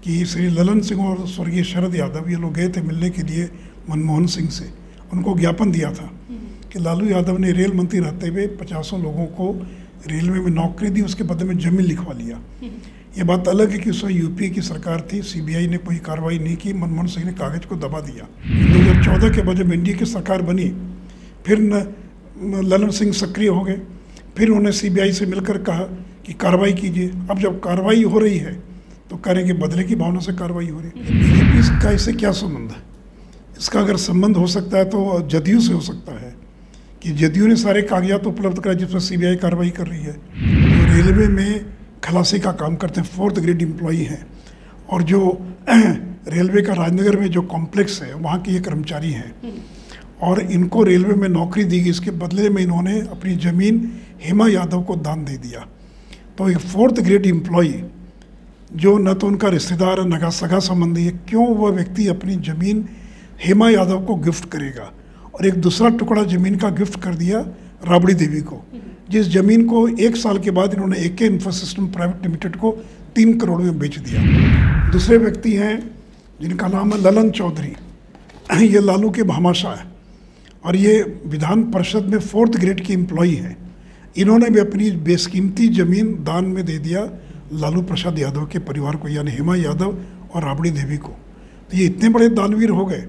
कि श्री ललन सिंह और स्वर्गीय शरद यादव ये लोग गए थे मिलने के लिए मनमोहन सिंह से। उनको ज्ञापन दिया था कि लालू यादव ने रेल मंत्री रहते हुए 50 लोगों को रेलवे में नौकरी दी, उसके बदले में जमीन लिखवा लिया। ये बात अलग है कि उस समय यूपीए की सरकार थी, सीबीआई ने कोई कार्रवाई नहीं की, मनमोहन सिंह ने कागज को दबा दिया। 2014 के बाद जब एनडीए की सरकार बनी, फिर ललन सिंह सक्रिय हो गए, फिर उन्होंने सीबीआई से मिलकर कहा कि कार्रवाई कीजिए। अब जब कार्रवाई हो रही है तो करेंगे बदले की भावना से कार्रवाई हो रही है। बीजेपी का इससे क्या संबंध है? इसका अगर संबंध हो सकता है तो जदयू से हो सकता है कि जदयू ने सारे कागजात उपलब्ध कराए जिस पर सीबीआई कार्रवाई कर रही है। तो रेलवे में खलासी का काम करते हैं, 4th ग्रेड एम्प्लॉई हैं, और जो रेलवे का राजनगर में जो कॉम्प्लेक्स है वहाँ के ये कर्मचारी हैं, और इनको रेलवे में नौकरी दी गई। इसके बदले में इन्होंने अपनी ज़मीन हेमा यादव को दान दे दिया। तो एक 4th ग्रेड एम्प्लॉई जो न तो उनका रिश्तेदार है न सगा संबंधी है, क्यों वह व्यक्ति अपनी ज़मीन हेमा यादव को गिफ्ट करेगा? और एक दूसरा टुकड़ा ज़मीन का गिफ्ट कर दिया राबड़ी देवी को, जिस ज़मीन को 1 साल के बाद इन्होंने एके इंफ्रास्ट्रक्चर प्राइवेट लिमिटेड को 3 करोड़ में बेच दिया। दूसरे व्यक्ति हैं जिनका नाम है ललन चौधरी, ये लालू के भामाशाह है और ये विधान परिषद में 4th ग्रेड की एम्प्लॉई हैं। इन्होंने भी अपनी बेशकीमती ज़मीन दान में दे दिया लालू प्रसाद यादव के परिवार को, यानी हेमा यादव और राबड़ी देवी को। तो ये इतने बड़े दानवीर हो गए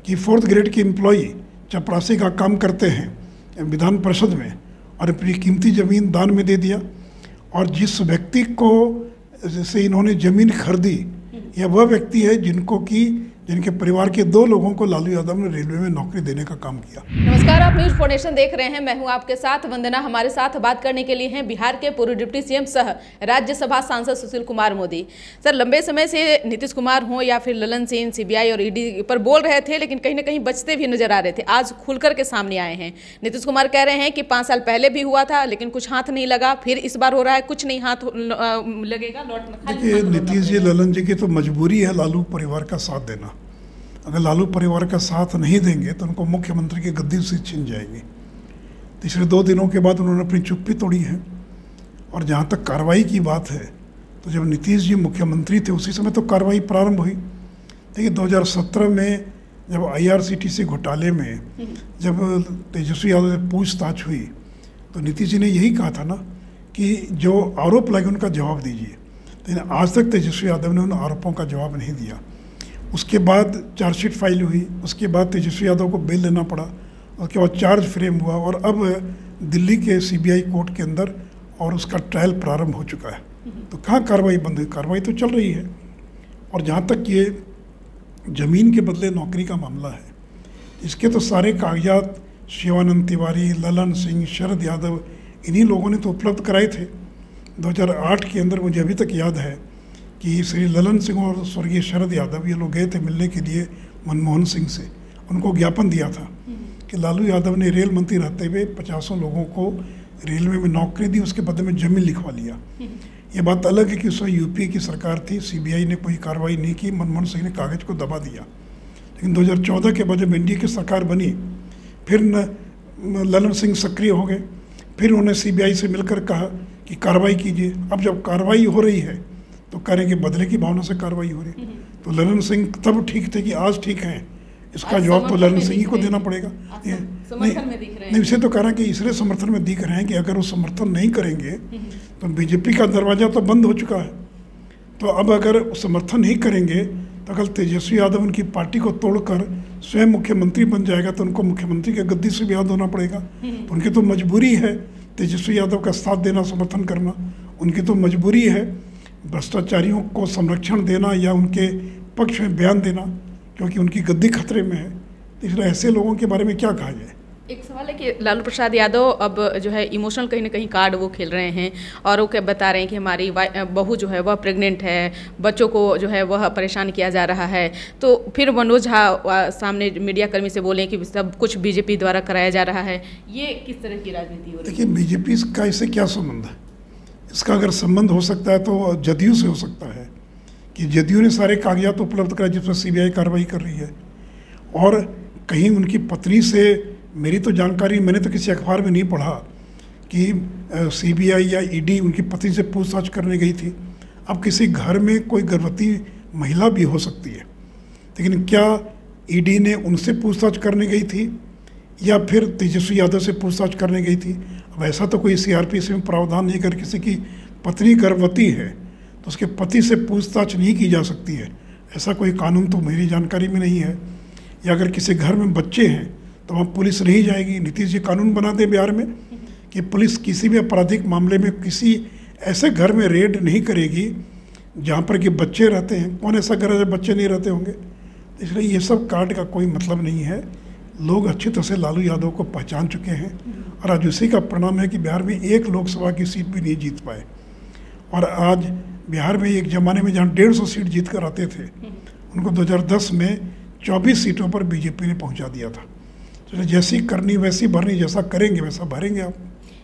कि 4th ग्रेड की एम्प्लॉई चपरासी का काम करते हैं विधान परिषद में और अपनी कीमती ज़मीन दान में दे दिया। और जिस व्यक्ति को जैसे इन्होंने ज़मीन खरीदी, यह वह व्यक्ति है जिनके परिवार के 2 लोगों को लालू यादव ने रेलवे में नौकरी देने का काम किया। नमस्कार, आप न्यूज 4 नेशन देख रहे हैं। मैं हूं आपके साथ वंदना। हमारे साथ बात करने के लिए हैं बिहार के पूर्व डिप्टी सीएम सह राज्यसभा सांसद सुशील कुमार मोदी। सर, लंबे समय से नीतीश कुमार हो या फिर ललन सिंह सीबीआई और ईडी पर बोल रहे थे, लेकिन कहीं ना कहीं बचते भी नजर आ रहे थे। आज खुलकर के सामने आए हैं। नीतीश कुमार कह रहे हैं कि 5 साल पहले भी हुआ था लेकिन कुछ हाथ नहीं लगा, फिर इस बार हो रहा है कुछ नहीं हाथ लगेगा। देखिए, नीतीश जी ललन जी की तो मजबूरी है लालू परिवार का साथ देना। अगर लालू परिवार का साथ नहीं देंगे तो उनको मुख्यमंत्री की गद्दी से छीन जाएगी। पिछले 2 दिनों के बाद उन्होंने अपनी चुप्पी तोड़ी है। और जहाँ तक कार्रवाई की बात है, तो जब नीतीश जी मुख्यमंत्री थे उसी समय तो कार्रवाई प्रारंभ हुई। देखिए, 2017 में जब IRCTC घोटाले में जब तेजस्वी यादव से पूछताछ हुई तो नीतीश जी ने यही कहा था ना कि जो आरोप लगे उनका जवाब दीजिए। लेकिन आज तक तेजस्वी यादव ने उन आरोपों का जवाब नहीं दिया। उसके बाद चार्जशीट फाइल हुई, उसके बाद तेजस्वी यादव को बेल लेना पड़ा, उसके बाद चार्ज फ्रेम हुआ और अब दिल्ली के सीबीआई कोर्ट के अंदर और उसका ट्रायल प्रारंभ हो चुका है। तो कहाँ कार्रवाई बंद हुई? कार्रवाई तो चल रही है। और जहाँ तक ये ज़मीन के बदले नौकरी का मामला है, इसके तो सारे कागजात शिवानंद तिवारी, ललन सिंह, शरद यादव, इन्हीं लोगों ने तो उपलब्ध कराए थे। 2008 के अंदर मुझे अभी तक याद है कि श्री ललन सिंह और स्वर्गीय शरद यादव ये लोग गए थे मिलने के लिए मनमोहन सिंह से। उनको ज्ञापन दिया था कि लालू यादव ने रेल मंत्री रहते हुए 50 लोगों को रेलवे में नौकरी दी, उसके बदले में जमीन लिखवा लिया। ये बात अलग है कि उस समय यूपीए की सरकार थी, सीबीआई ने कोई कार्रवाई नहीं की, मनमोहन सिंह ने कागज को दबा दिया। लेकिन 2014 के बाद जब एनडीए की सरकार बनी, फिर ललन सिंह सक्रिय हो गए, फिर उन्होंने सीबीआई से मिलकर कहा कि कार्रवाई कीजिए। अब जब कार्रवाई हो रही है तो करेंगे बदले की भावना से कार्रवाई हो रही है। तो ललन सिंह तब ठीक थे कि आज ठीक हैं, इसका जवाब तो ललन सिंह ही को देना पड़ेगा। नहीं, इसे तो कह रहे हैं कि इसलिए समर्थन में दिख रहे हैं कि अगर वो समर्थन नहीं करेंगे तो बीजेपी का दरवाज़ा तो बंद हो चुका है। तो अब अगर समर्थन नहीं करेंगे तो अगर तेजस्वी यादव उनकी पार्टी को तोड़कर स्वयं मुख्यमंत्री बन जाएगा तो उनको मुख्यमंत्री के गद्दी से भी हाथ धोना पड़ेगा। तो उनकी तो मजबूरी है तेजस्वी यादव का साथ देना, समर्थन करना। उनकी तो मजबूरी है भ्रष्टाचारियों को संरक्षण देना या उनके पक्ष में बयान देना, क्योंकि उनकी गद्दी खतरे में है। तो इसलिए ऐसे लोगों के बारे में क्या कहा जाए। एक सवाल है कि लालू प्रसाद यादव अब जो है इमोशनल कहीं ना कहीं कार्ड वो खेल रहे हैं और वो क्या बता रहे हैं कि हमारी बहू जो है वह प्रेग्नेंट है, बच्चों को जो है वह परेशान किया जा रहा है। तो फिर मनोज झा सामने मीडिया कर्मी से बोले कि सब कुछ बीजेपी द्वारा कराया जा रहा है। ये किस तरह की राजनीति हो रही है? देखिए, बीजेपी का इससे क्या संबंध है? इसका अगर संबंध हो सकता है तो जदयू से हो सकता है कि जदयू ने सारे कागजात उपलब्ध कराए जिस पर सीबीआई कार्रवाई कर रही है। और कहीं उनकी पत्नी से मेरी तो जानकारी, मैंने तो किसी अखबार में नहीं पढ़ा कि सीबीआई या ईडी उनकी पत्नी से पूछताछ करने गई थी। अब किसी घर में कोई गर्भवती महिला भी हो सकती है, लेकिन क्या ईडी ने उनसे पूछताछ करने गई थी या फिर तेजस्वी यादव से पूछताछ करने गई थी? अब ऐसा तो कोई सीआरपीसी में प्रावधान नहीं, अगर किसी की पत्नी गर्भवती है तो उसके पति से पूछताछ नहीं की जा सकती है, ऐसा कोई कानून तो मेरी जानकारी में नहीं है। या अगर किसी घर में बच्चे हैं तो वहाँ पुलिस नहीं जाएगी। नीतीश जी कानून बना दे बिहार में कि पुलिस किसी भी आपराधिक मामले में किसी ऐसे घर में रेड नहीं करेगी जहाँ पर कि बच्चे रहते हैं। कौन ऐसा घर है जब बच्चे नहीं रहते होंगे? इसलिए ये सब कार्ड का कोई मतलब नहीं है। लोग अच्छी तरह से लालू यादव को पहचान चुके हैं और आज उसी का परिणाम है कि बिहार में एक लोकसभा की सीट भी नहीं जीत पाए। और आज बिहार में एक ज़माने में जहाँ 150 सीट जीत कर आते थे, उनको 2010 में 24 सीटों पर बीजेपी ने पहुंचा दिया था। तो जैसी करनी वैसी भरनी, जैसा करेंगे वैसा भरेंगे आप।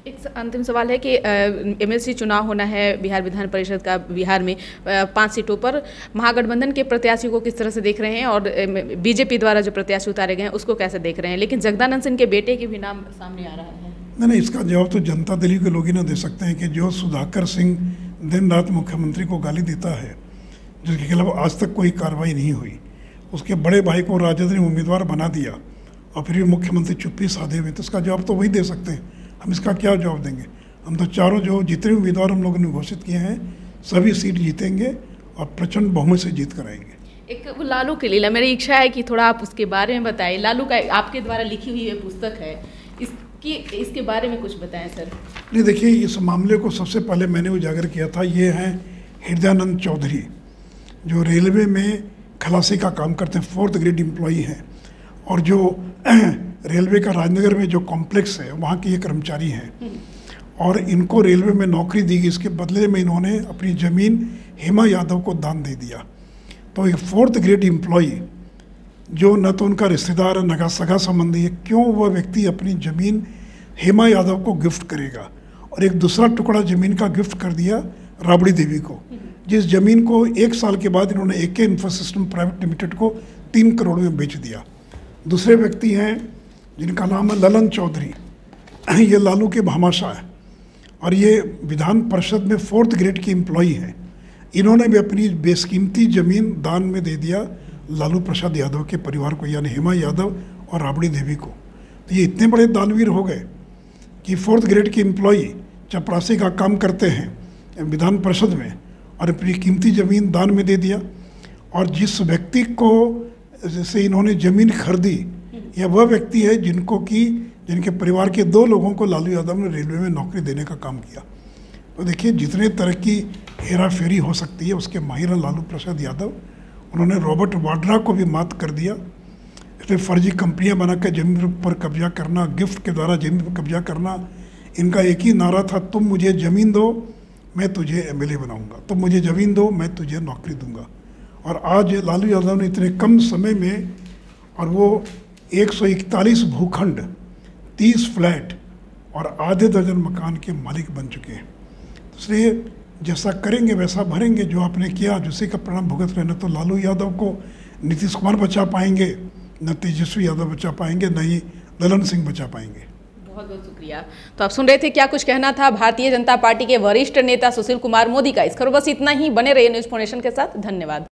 एक अंतिम सवाल है कि एमएलसी चुनाव होना है बिहार विधान परिषद का, बिहार में 5 सीटों पर महागठबंधन के प्रत्याशी को किस तरह से देख रहे हैं और बीजेपी द्वारा जो प्रत्याशी उतारे गए हैं उसको कैसे देख रहे हैं? लेकिन जगदानंद सिंह के बेटे के भी नाम सामने आ रहा है। नहीं, इसका जवाब तो जनता दिल्ली के लोग ही ना दे सकते हैं कि जो सुधाकर सिंह दिन रात मुख्यमंत्री को गाली देता है, जिसके खिलाफ आज तक कोई कार्रवाई नहीं हुई, उसके बड़े भाई को राजद ने उम्मीदवार बना दिया और फिर भी मुख्यमंत्री चुप्पी साधे हुए, तो इसका जवाब तो वही दे सकते हैं। हम इसका क्या जवाब देंगे? हम तो चारों जो जितने उम्मीदवार हम लोगों ने घोषित किए हैं सभी सीट जीतेंगे और प्रचंड बहुमत से जीत कर आएंगे। एक लालू की लीला, मेरी इच्छा है कि थोड़ा आप उसके बारे में बताइए। लालू का आपके द्वारा लिखी हुई ये पुस्तक है, इसके बारे में कुछ बताएं सर। नहीं, देखिए, इस मामले को सबसे पहले मैंने उजागर किया था। ये हैं हृदयानंद चौधरी, जो रेलवे में खलासी का काम करते हैं, 4th ग्रेड एम्प्लॉई हैं, और जो रेलवे का राजनगर में जो कॉम्प्लेक्स है वहाँ के ये कर्मचारी हैं और इनको रेलवे में नौकरी दी गई। इसके बदले में इन्होंने अपनी ज़मीन हेमा यादव को दान दे दिया। तो एक 4th ग्रेड एम्प्लॉई जो न तो उनका रिश्तेदार है न सगा संबंधी है, क्यों वह व्यक्ति अपनी ज़मीन हेमा यादव को गिफ्ट करेगा? और एक दूसरा टुकड़ा ज़मीन का गिफ्ट कर दिया राबड़ी देवी को, जिस ज़मीन को 1 साल के बाद इन्होंने AK इंफ्रास्ट्रक्चर प्राइवेट लिमिटेड को 3 करोड़ में बेच दिया। दूसरे व्यक्ति हैं जिनका नाम है ललन चौधरी, ये लालू के भामाशाह है और ये विधान परिषद में 4th ग्रेड की एम्प्लॉई हैं। इन्होंने भी अपनी बेशकीमती ज़मीन दान में दे दिया लालू प्रसाद यादव के परिवार को, यानी हेमा यादव और राबड़ी देवी को। तो ये इतने बड़े दानवीर हो गए कि 4th ग्रेड की एम्प्लॉई चपरासी का काम करते हैं विधान परिषद में और अपनी कीमती ज़मीन दान में दे दिया। और जिस व्यक्ति को जैसे इन्होंने ज़मीन खरीदी, यह वह व्यक्ति है जिनके परिवार के 2 लोगों को लालू यादव ने रेलवे में नौकरी देने का काम किया। तो देखिए, जितने तरह की हेरा फेरी हो सकती है उसके माहिर हैं लालू प्रसाद यादव। उन्होंने रॉबर्ट वाड्रा को भी मात कर दिया। इसलिए फर्जी कंपनियां बनाकर जमीन पर कब्जा करना, गिफ्ट के द्वारा जमीन पर कब्जा करना। इनका एक ही नारा था, तुम मुझे ज़मीन दो मैं तुझे MLA बनाऊंगा, तुम मुझे ज़मीन दो मैं तुझे नौकरी दूंगा। और आज लालू यादव ने इतने कम समय में, और वो 141 भूखंड, 30 फ्लैट और आधे दर्जन मकान के मालिक बन चुके हैं। इसलिए जैसा करेंगे वैसा भरेंगे। जो आपने किया उसी का परिणाम भुगत रहे। न तो लालू यादव को नीतीश कुमार बचा पाएंगे, न तेजस्वी यादव बचा पाएंगे, न ही ललन सिंह बचा पाएंगे। बहुत बहुत शुक्रिया। तो आप सुन रहे थे क्या कुछ कहना था भारतीय जनता पार्टी के वरिष्ठ नेता सुशील कुमार मोदी का। इस खबर बस इतना ही। बने रहिए न्यूज़ फाउंडेशन के साथ। धन्यवाद।